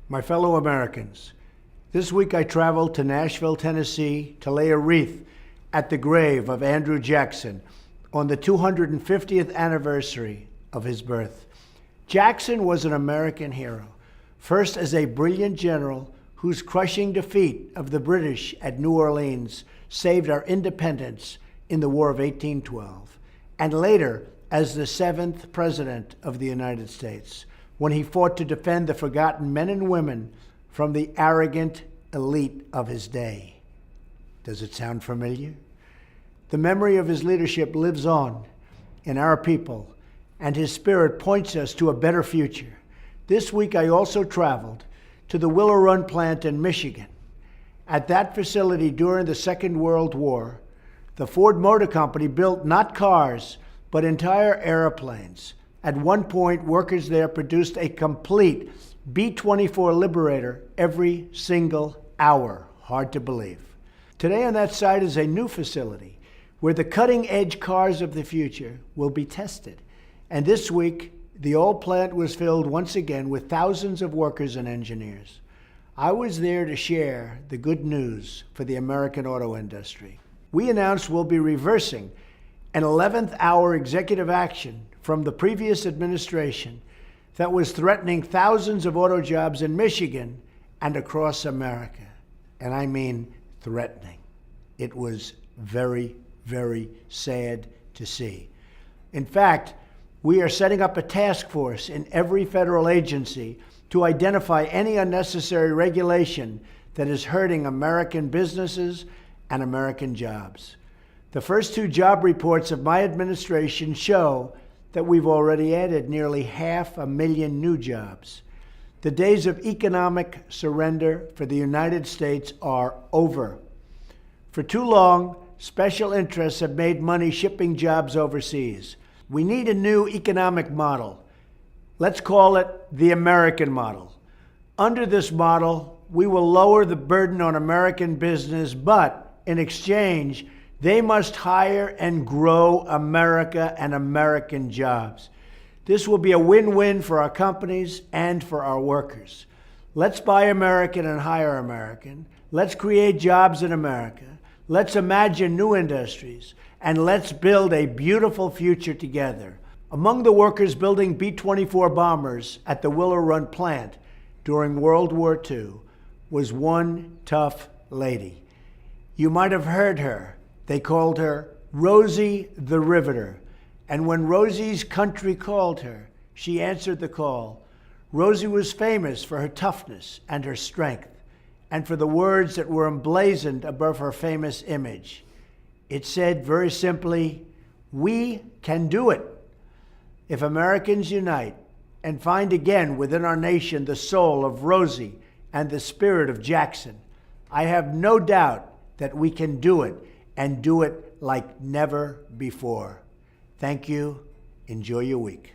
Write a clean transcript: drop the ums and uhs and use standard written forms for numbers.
My fellow Americans, this week I traveled to Nashville, Tennessee to lay a wreath at the grave of Andrew Jackson on the 250th anniversary of his birth. Jackson was an American hero, first as a brilliant general whose crushing defeat of the British at New Orleans saved our independence in the War of 1812, and later as the 7th President of the United States, when he fought to defend the forgotten men and women from the arrogant elite of his day. Does it sound familiar? The memory of his leadership lives on in our people, and his spirit points us to a better future. This week, I also traveled to the Willow Run plant in Michigan. At that facility during the Second World War, the Ford Motor Company built not cars, but entire airplanes. At one point, workers there produced a complete B-24 Liberator every single hour. Hard to believe. Today on that site is a new facility where the cutting-edge cars of the future will be tested. And this week, the old plant was filled once again with thousands of workers and engineers. I was there to share the good news for the American auto industry. We announced we'll be reversing an 11th hour executive action from the previous administration that was threatening thousands of auto jobs in Michigan and across America. And I mean threatening. It was very, very sad to see. In fact, we are setting up a task force in every federal agency to identify any unnecessary regulation that is hurting American businesses and American jobs. The first two job reports of my administration show that we've already added nearly 500,000 new jobs. The days of economic surrender for the United States are over. For too long, special interests have made money shipping jobs overseas. We need a new economic model. Let's call it the American model. Under this model, we will lower the burden on American business, but in exchange, they must hire and grow America and American jobs. This will be a win-win for our companies and for our workers. Let's buy American and hire American. Let's create jobs in America. Let's imagine new industries. And let's build a beautiful future together. Among the workers building B-24 bombers at the Willow Run plant during World War II was one tough lady. You might have heard her. They called her Rosie the Riveter. And when Rosie's country called her, she answered the call. Rosie was famous for her toughness and her strength, and for the words that were emblazoned above her famous image. It said very simply, "We can do it." If Americans unite and find again within our nation the soul of Rosie and the spirit of Jackson, I have no doubt that we can do it, and do it like never before. Thank you. Enjoy your week.